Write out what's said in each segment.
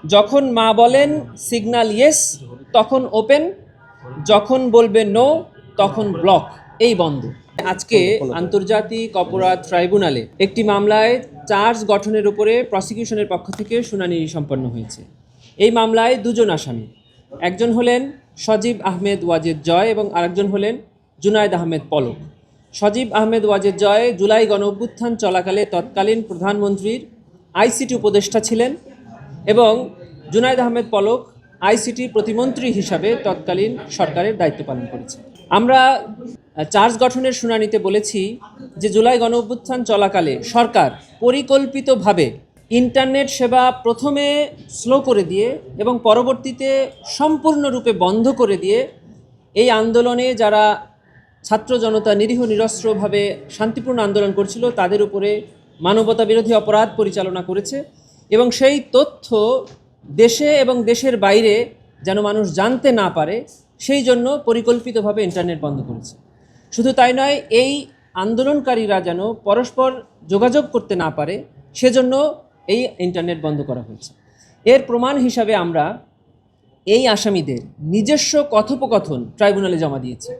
যখন মা বলেন সিগন্যাল ইয়েস তখন ওপেন, যখন বলবে নো তখন ব্লক, এই বন্ধ। আজকে আন্তর্জাতিক অপরাধ ট্রাইব্যুনালে একটি মামলায় চার্জ গঠনের উপরে প্রসিকিউশনের পক্ষ থেকে শুনানি সম্পন্ন হয়েছে। এই মামলায় দুজন আসামি, একজন হলেন সজীব আহমেদ ওয়াজেদ জয় এবং আরেকজন হলেন জুনায়েদ আহমেদ পলক। সজীব আহমেদ ওয়াজেদ জয় জুলাই গণঅভ্যুত্থান চলাকালে তৎকালীন প্রধানমন্ত্রীর আইসিটি উপদেষ্টা ছিলেন এবং জুনায়েদ আহমেদ পলক আইসিটি প্রতিমন্ত্রী হিসাবে তৎকালীন সরকারের দায়িত্ব পালন করেছে। আমরা চার্জ গঠনের শুনানিতে বলেছি যে জুলাই গণঅভ্যুত্থান চলাকালে সরকার পরিকল্পিতভাবে ইন্টারনেট সেবা প্রথমে স্লো করে দিয়ে এবং পরবর্তীতে সম্পূর্ণরূপে বন্ধ করে দিয়ে এই আন্দোলনে যারা ছাত্র জনতা নিরীহ নিরস্ত্রভাবে শান্তিপূর্ণ আন্দোলন করছিল তাদের উপরে মানবতা বিরোধী অপরাধ পরিচালনা করেছে এবং সেই তথ্য দেশে এবং দেশের বাইরে যেন মানুষ জানতে না পারে সেই জন্য পরিকল্পিতভাবে ইন্টারনেট বন্ধ করেছে। শুধু তাই নয়, এই আন্দোলনকারীরা যেন পরস্পর যোগাযোগ করতে না পারে সেজন্য এই ইন্টারনেট বন্ধ করা হয়েছে। এর প্রমাণ হিসাবে আমরা এই আসামিদের নিজস্ব কথোপকথন ট্রাইব্যুনালে জমা দিয়েছি,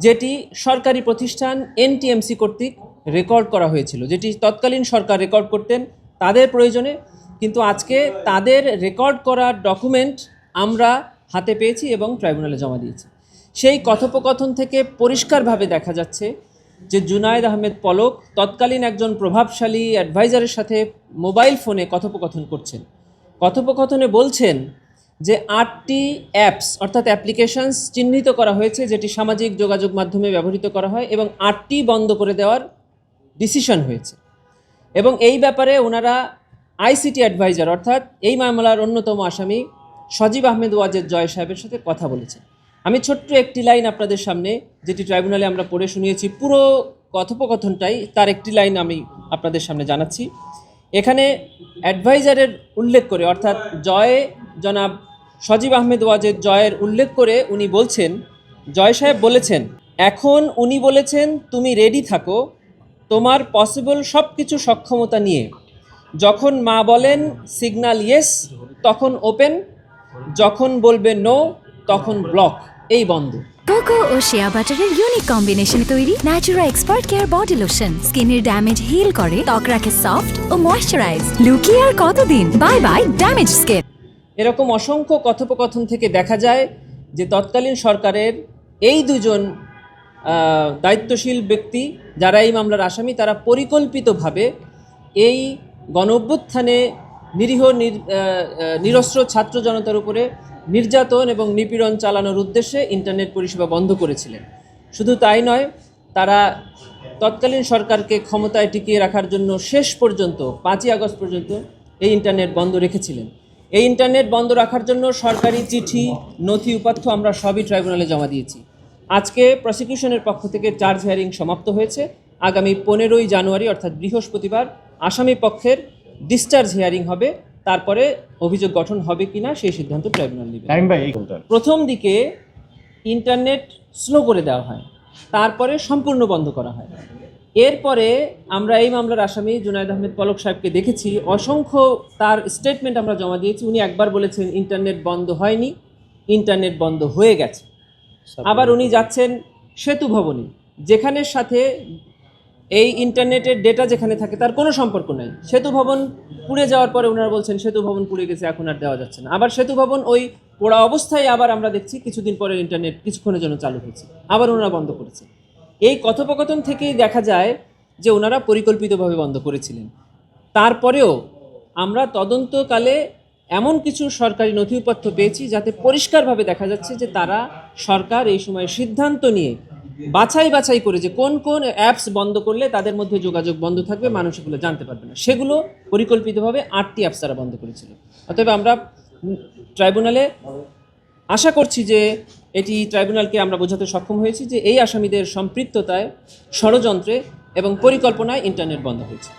যেটি সরকারি প্রতিষ্ঠান এনটিএমসি কর্তৃক রেকর্ড করা হয়েছিল, যেটি তৎকালীন সরকার রেকর্ড করতেন তাদের প্রয়োজনে, কিন্তু আজকে তাদের রেকর্ড করা ডকুমেন্ট আমরা হাতে পেয়েছি এবং ট্রাইব্যুনালে জমা দিয়েছি। সেই কথোপকথন থেকে পরিষ্কারভাবে দেখা যাচ্ছে যে জুনায়েদ আহমেদ পলক তৎকালীন একজন প্রভাবশালী অ্যাডভাইজারের সাথে মোবাইল ফোনে কথোপকথন করছেন। কথোপকথনে বলছেন যে 8টি অ্যাপস অর্থাৎ অ্যাপ্লিকেশনস চিহ্নিত করা হয়েছে যেটি সামাজিক যোগাযোগ মাধ্যমে ব্যবহৃত করা হয় এবং 8টি বন্ধ করে দেওয়ার ডিসিশন হয়েছে এবং এই ব্যাপারে ওনারা আইসিটি অ্যাডভাইজার অর্থাৎ এই মামলার অন্যতম আসামি সজীব আহমেদ ওয়াজেদ জয় সাহেবের সাথে কথা বলেছেন। আমি ছোট্ট একটি লাইন আপনাদের সামনে, যেটি ট্রাইব্যুনালে আমরা পড়ে শুনিয়েছি, পুরো কথোপকথনটাই তার একটি লাইন আমি আপনাদের সামনে জানাচ্ছি। এখানে অ্যাডভাইজারের উল্লেখ করে অর্থাৎ জনাব সজীব আহমেদ ওয়াজেদ জয়ের উল্লেখ করে উনি বলছেন, জয় সাহেব বলেছেন, এখন উনি বলেছেন তুমি রেডি থাকো তোমার পসিবল সব কিছু সক্ষমতা নিয়ে, যখন মা বলেন সিগন্যাল ইয়েস তখন ওপেন, যখন বলবে নো তখন ব্লক, এই বন্ধ। কোকো ও শিয়া বাটারের ইউনিক কম্বিনেশনে তৈরি Natura expert care body lotion স্কিনের ড্যামেজ হিল করে, ত্বক রাখে সফট ও ময়েশ্চারাইজ। লুকিয়ে আর কতদিন, বাই বাই ড্যামেজ স্কিন। এরকম অসংখ্য কথোপকথন থেকে দেখা যায় যে তৎকালীন সরকারের এই দুজন দায়িত্বশীল ব্যক্তি যারা এই মামলার আসামি, তারা পরিকল্পিতভাবে এই গণঅভ্যুত্থানে নিরীহ নিরস্ত্র ছাত্র জনতার উপরে নির্যাতন এবং নিপীড়ন চালানোর উদ্দেশ্যে ইন্টারনেট পরিষেবা বন্ধ করেছিলেন। শুধু তাই নয়, তারা তৎকালীন সরকারকে ক্ষমতায় টিকিয়ে রাখার জন্য শেষ পর্যন্ত 5ই আগস্ট পর্যন্ত এই ইন্টারনেট বন্ধ রেখেছিলেন। এই ইন্টারনেট বন্ধ রাখার জন্য সরকারি চিঠি, নথি উপাত্ত আমরা সবই ট্রাইব্যুনালে জমা দিয়েছি। আজকে প্রসিকিউশনের পক্ষ থেকে চার্জ হিয়ারিং সমাপ্ত হয়েছে। আগামী 15ই জানুয়ারি অর্থাৎ বৃহস্পতিবার আসামি পক্ষের ডিসচার্জ হিয়ারিং হবে, তারপরে অভিযোগ গঠন হবে কিনা সেই সিদ্ধান্ত ট্রাইব্যুনাল নেবে। প্রথম দিকে ইন্টারনেট স্লো করে দেওয়া হয়, তারপরে সম্পূর্ণ বন্ধ করা হয়। এরপরে আমরা এই মামলার আসামি জুনায়েদ আহমেদ পলক সাহেবকে দেখেছি, অসংখ্য তার স্টেটমেন্ট আমরা জমা দিয়েছি। উনি একবার বলেছেন ইন্টারনেট বন্ধ হয়নি, ইন্টারনেট বন্ধ হয়ে গেছে। আবার উনি যাচ্ছেন সেতু ভবনে, যেখানের সাথে এই ইন্টারনেটের ডেটা যেখানে থাকে তার কোনো সম্পর্ক নাই। সেতু ভবন পুড়ে যাওয়ার পরে ওনারা বলছেন সেতু ভবন পুড়ে গেছে, এখন আর দেওয়া যাচ্ছে না। আবার সেতু ভবন ওই পোড়া অবস্থায় আবার আমরা দেখছি কিছুদিন পরে ইন্টারনেট কিছুক্ষণের জন্য চালু হয়েছে, আবার ওনারা বন্ধ করেছে। এই কথোপকথন থেকেই দেখা যায় যে ওনারা পরিকল্পিতভাবে বন্ধ করেছিলেন। তারপরেও আমরা তদন্তকালে এমন কিছু সরকারি নথিপত্র পেয়েছি যাতে পরিষ্কারভাবে দেখা যাচ্ছে যে তারা সরকার এই সময় সিদ্ধান্ত নিয়ে বাছাই করে যে কোন কোন অ্যাপস বন্ধ করলে তাদের মধ্যে যোগাযোগ বন্ধ থাকবে, মানুষ এগুলো জানতে পারবে না, সেগুলো পরিকল্পিতভাবে 8টি অ্যাপস তারা বন্ধ করেছিল। অতএব আমরা ট্রাইব্যুনালে আশা করছি যে এটি ট্রাইব্যুনালকে আমরা বোঝাতে সক্ষম হয়েছি যে এই আসামিদের সম্পৃক্ততায়, ষড়যন্ত্রে এবং পরিকল্পনায় ইন্টারনেট বন্ধ হয়েছে।